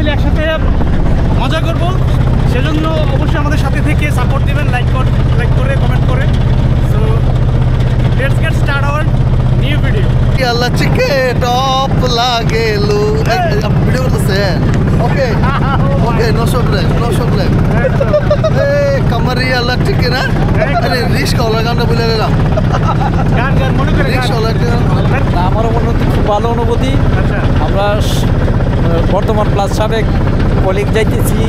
মিলে একসাথে মজা করব। সেজন্য অবশ্যই আমাদের সাথে থেকে সাপোর্ট দিবেন, লাইক করে কমেন্ট করে। So let's get start our new video. আল্লাহ চিকে টপ লাগেলু ভিডিও করতেছেন। ওকে ওকে নো প্রবলেম কামারিয়া আল্লাহ চিকে না রিস্ক ওলা গানটা বলে গেলাম। গান মনে করে রিস্ক ওলা আমার অনুভূতি খুব ভালো অনুভূতি। আচ্ছা, আমরা বর্তমান প্লাস সাবেক কলিগ যাইতেছি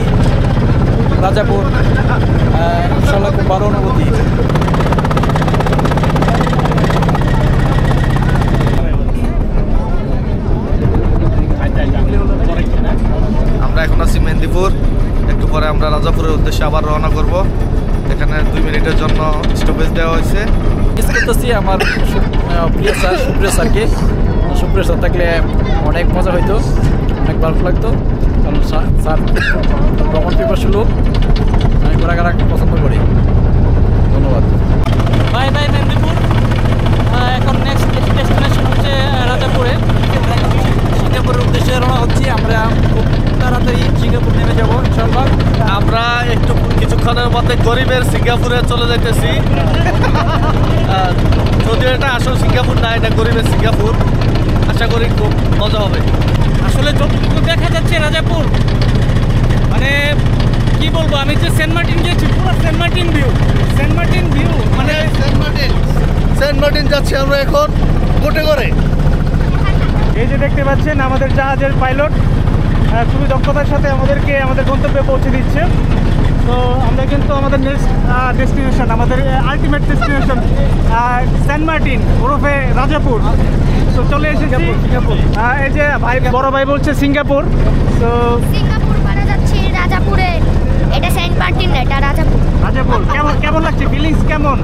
রাজাপুর, ইনশাল্লাহ খুব ভালো অনুভূতি। আমরা এখন আছি মেহেন্দিপুর, একটু পরে আমরা রাজাপুরের উদ্দেশ্যে আবার রওনা করব। এখানে 2 মিনিটের জন্য স্টপেজ দেওয়া হয়েছে। মিস করতেছি আমার প্রিয় স্যার সুপ্রিয় স্যারকে। সুপ্রিয় স্যার থাকলে অনেক মজা হইতো, অনেক ভালো লাগতো। কারণ স্যার ভ্রমণ পিপাসু লোক, আমি ঘোরাঘাড়া পছন্দ করি। ধন্যবাদ। Bye bye Mehendipur. এখন নেক্সট ডেস্টিনেশন হচ্ছে রাজাপুরে। সিঙ্গাপুরের উদ্দেশ্যে রওনা হচ্ছি। আমরা খুব তাড়াতাড়ি সিঙ্গাপুর নেমে যাবো ইনশাআল্লাহ। আমরা একটু কিছুক্ষণের মধ্যে গরিবের সিঙ্গাপুরে চলে যাইতেছি। যদিও এটা আসল সিঙ্গাপুর না, এটা গরিবের সিঙ্গাপুর। আশা করি খুব মজা হবে। আসলে যতটুকু দেখা যাচ্ছে রাজাপুর, মানে কি বলবো, আমি যে সেন্ট মার্টিন গিয়েছি, পুরো সেন্ট মার্টিন ভিউ মানে সেন্ট মার্টিন যাচ্ছি আমরা এখন বোটে করে। এই যে দেখতে পাচ্ছেন আমাদের জাহাজের পাইলট খুবই দক্ষতার সাথে আমাদেরকে আমাদের গন্তব্যে পৌঁছে দিচ্ছে। তো আমরা কিন্তু আমাদের নেক্সট ডেস্টিনেশন, আমাদের আলটিমেট ডেস্টিনেশন সেন্ট মার্টিন ওরফে রাজাপুর। তো চলে এসেছি সিঙ্গাপুর। এই যে ভাই, বড় ভাই বলছে সিঙ্গাপুর। তো সিঙ্গাপুর পাড়া যাচ্ছি রাজাপুরে। এটা সেন্ট মার্টিন না, এটা রাজাপুর। কেমন লাগছে, ফিলিংস কেমন?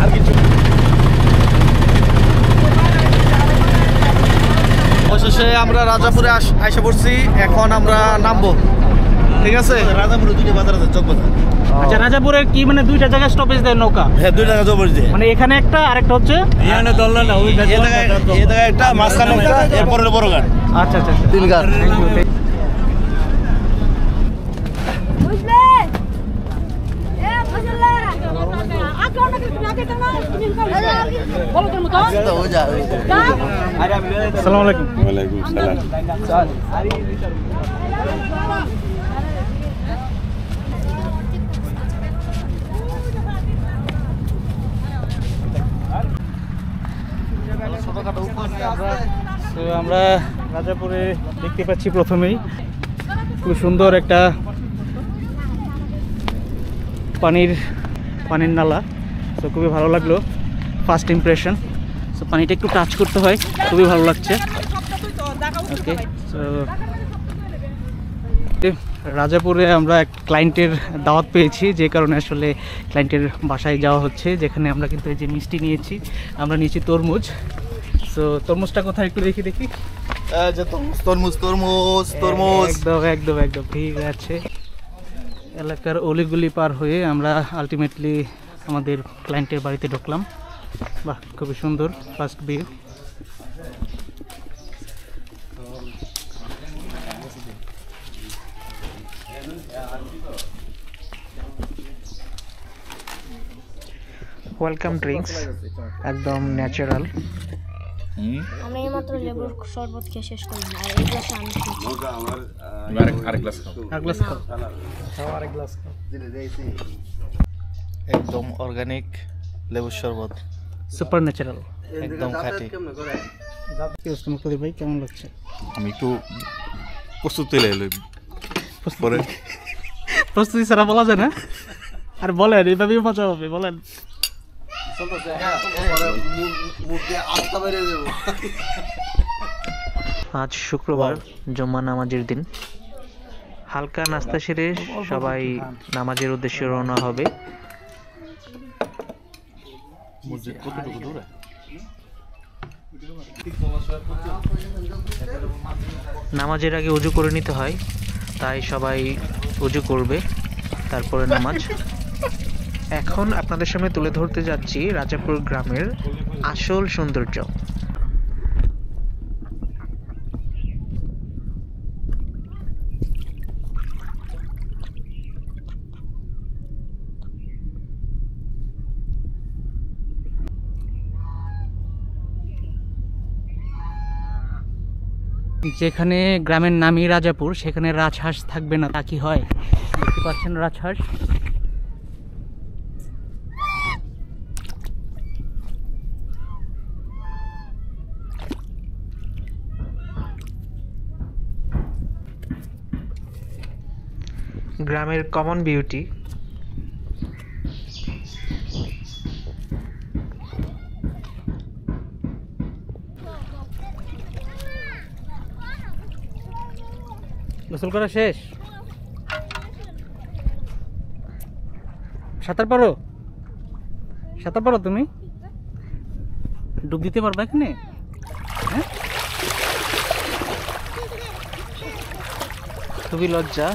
আর কিছু অবশেষে আমরা রাজাপুরে আইসা পড়ছি। এখন আমরা নামবো, ঠিক আছে? রাজাপুরে 2টা বাজার আছে, চক বাজার। আচ্ছা, রাজাপুরের কি মানে 2টা জায়গায় স্টপেজ দেয় নৌকা? হ্যাঁ, 2 টাকা জবর দিয়ে। মানে এখানে একটা, আরেকটা হচ্ছে এখানে দলনা না, ওই জায়গায় একটা, মাঝখানে একটা, এরপরে বড় ঘাট। আচ্ছা 3 ঘাট। বুঝলে আসসালামু আলাইকুম। ওয়ালাইকুম সালাম। তো আমরা রাজাপুরে দেখতে পাচ্ছি প্রথমেই খুব সুন্দর একটা পানির নালা। তো খুবই ভালো লাগলো, ফার্স্ট ইমপ্রেশন। সো পানিটা একটু টাচ করতে হয়, খুবই ভালো লাগছে। ওকে, সো রাজাপুরে আমরা এক ক্লায়েন্টের দাওয়াত পেয়েছি, যে কারণে আসলে ক্লায়েন্টের বাসায় যাওয়া হচ্ছে, যেখানে আমরা কিন্তু এই যে মিষ্টি নিয়েছি, আমরা নিয়েছি তরমুজ। সো তরমুজটা কোথায় একটু দেখি। তরমুজ একদম ঠিক আছে। এলাকার অলিগুলি পার হয়ে আমরা আলটিমেটলি আমাদের ক্লায়েন্টের বাড়িতে ঢুকলাম। বাহ, খুবই সুন্দর ফার্স্ট ভিউ। ওয়েলকাম ড্রিঙ্কস, একদম ন্যাচারাল। আমি এইমাত্র লেবুর শরবত খেয়ে শেষ করলাম, আর এই গ্লাসে আমি আরেক গ্লাস খাও। একদম অর্গানিক লেবুর শরবত, সুপার ন্যাচারাল, একদম খাঁটি। মুক্তাদির ভাই, কেমন লাগছে? আমি একটু প্রস্তুতি এলো পরে। প্রস্তুতি ছাড়া বলা যায় না। আর বলেন, এইভাবেই মজা হবে, বলেন। আজ শুক্রবার, জুম্মা নামাজের দিন। হালকা নাস্তা সেরে সবাই নামাজের উদ্দেশ্যে রওনা হবে। নামাজের আগে উজু করে নিতে হয়, তাই সবাই উজু করবে, তারপরে নামাজ। এখন আপনাদের সামনে তুলে ধরতে যাচ্ছি রাজাপুর গ্রামের আসল সৌন্দর্য। যেখানে গ্রামের নামই রাজাপুর সেখানে রাজহাঁস থাকবে না তা কি হয়? দেখতে পাচ্ছেন রাজহাঁস। গ্রামের কমন বিউটি। গোসল করা শেষ? সাঁতার পারো? সাঁতার পারো তুমি? ডুব দিতে পারবে এখানে? হ্যাঁ, খুবই লজ্জা,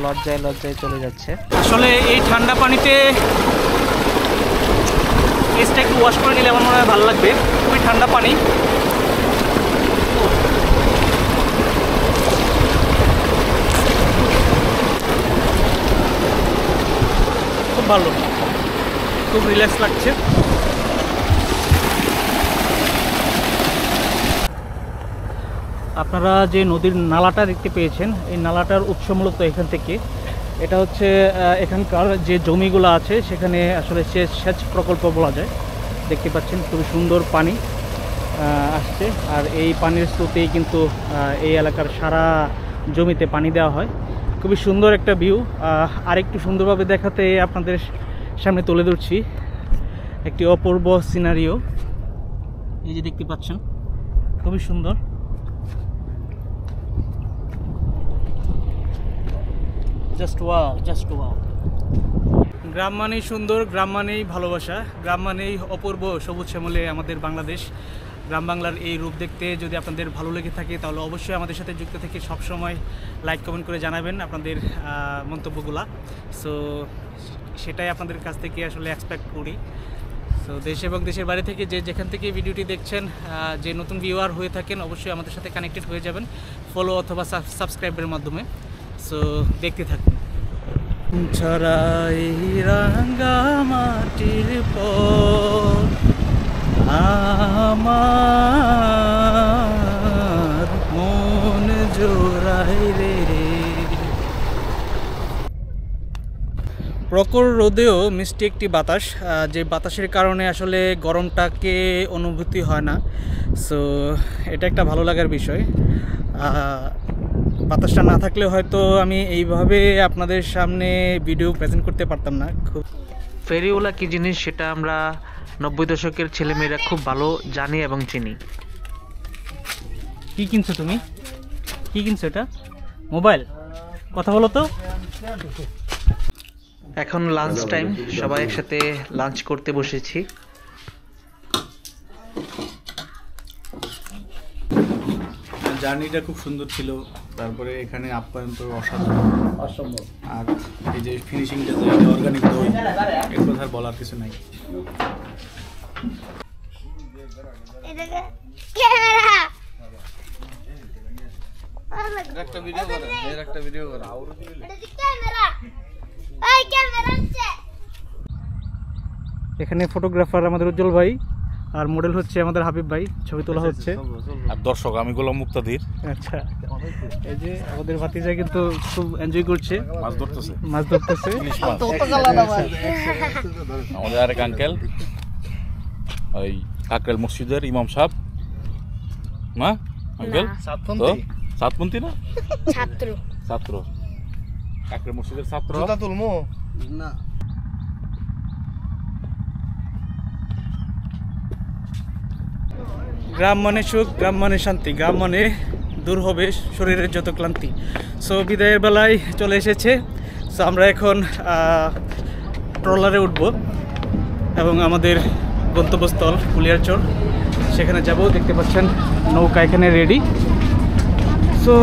লজ্জায় লজ্জায় চলে যাচ্ছে। আসলে এই ঠান্ডা পানিতে ফেসটা একটু ওয়াশ করে নিলে আমার মনে হয় ভালো লাগবে। খুবই ঠান্ডা পানি। খুব ভালো, খুব রিল্যাক্স লাগছে। আপনারা যে নদীর নালাটা দেখতে পেয়েছেন, এই নালাটার উৎস মূলত এখান থেকে। এটা হচ্ছে এখানকার যে জমিগুলো আছে সেখানে আসলে সেচ প্রকল্প বলা যায়। দেখতে পাচ্ছেন খুবই সুন্দর পানি আসছে, আর এই পানির স্রোতেই কিন্তু এই এলাকার সারা জমিতে পানি দেওয়া হয়। খুবই সুন্দর একটা ভিউ। আরেকটু সুন্দরভাবে দেখাতে আপনাদের সামনে তুলে ধরছি একটি অপূর্ব সিনারিও। এই যে দেখতে পাচ্ছেন, খুবই সুন্দর। Just wow, just wow. গ্রাম মানেই সুন্দর, গ্রাম মানেই ভালোবাসা, গ্রাম মানেই অপূর্ব সবুজ শ্যামলে আমাদের বাংলাদেশ। গ্রাম বাংলার এই রূপ দেখতে যদি আপনাদের ভালো লেগে থাকে তাহলে অবশ্যই আমাদের সাথে যুক্ত থেকে সবসময় লাইক কমেন্ট করে জানাবেন আপনাদের মন্তব্যগুলা। সো সেটাই আপনাদের কাছ থেকে আসলে এক্সপেক্ট করি। সো দেশ এবং দেশের বাইরে থেকে যে যেখান থেকে ভিডিওটি দেখছেন, যে নতুন ভিউয়ার হয়ে থাকেন অবশ্যই আমাদের সাথে কানেক্টেড হয়ে যাবেন ফলো অথবা সাবস্ক্রাইবের মাধ্যমে। সো দেখতে থাকুন। ছড়াই রাঙ্গা মাটির পর আমার মন জোড়াই রে। প্রখর রোদেও মিষ্টি একটি বাতাস, যে বাতাসের কারণে আসলে গরমটাকে অনুভূতি হয় না। সো এটা একটা ভালো লাগার বিষয়। বাতাসটা না থাকলে হয়তো আমি এইভাবে আপনাদের সামনে ভিডিও প্রেজেন্ট করতে পারতাম না। খুব ফেরিওয়ালা কি জিনিস সেটা আমরা 90 দশকের ছেলেমেয়েরা খুব ভালো জানি এবং চিনি। কি কিনছো তুমি? কি কিনছো? এটা মোবাইল? কথা বলো তো। এখন লাঞ্চ টাইম, সবাই একসাথে লাঞ্চ করতে বসেছি। জার্নিটা খুব সুন্দর ছিল, তারপরে এখানে আপ্যায়ন তো অসাধারণ, অসম্ভব। আর এই যে ফিনিশিংটা, অর্গানিক দই, এর কথা আর বলার কিছু নাই। এখানে ফটোগ্রাফার আমাদের উজ্জ্বল ভাই, আর মডেল হচ্ছে আমাদের হাবিব ভাই। ছবি তোলা হচ্ছে। আর দর্শক আমি গোলাম মুক্তাদির। আচ্ছা, এই যে আমাদের ভাতিজা কিন্তু খুব এনজয় করছে, মাছ ধরতেছে, মাছ ধরতেছে। ইলিশ মাছ। আমাদের আরেক আঙ্কেল, ওই কাকরেল মসজিদের ইমাম সাহেব না আঙ্কেল? তো সাতপন্থী না? ছাত্র ছাত্র, কাকরেল মসজিদের ছাত্র। না গ্রাম মানে সুখ, গ্রাম মানে শান্তি, গ্রাম মানে দূর হবে শরীরের যত ক্লান্তি। সো বিদায়ের বেলায় চলে এসেছে। সো আমরা এখন ট্রলারে উঠব এবং আমাদের গন্তব্যস্থল কুলিয়ারচর সেখানে যাব। দেখতে পাচ্ছেন নৌকা এখানে রেডি। সো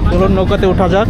চলুন নৌকাতে ওঠা যাক।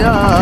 यार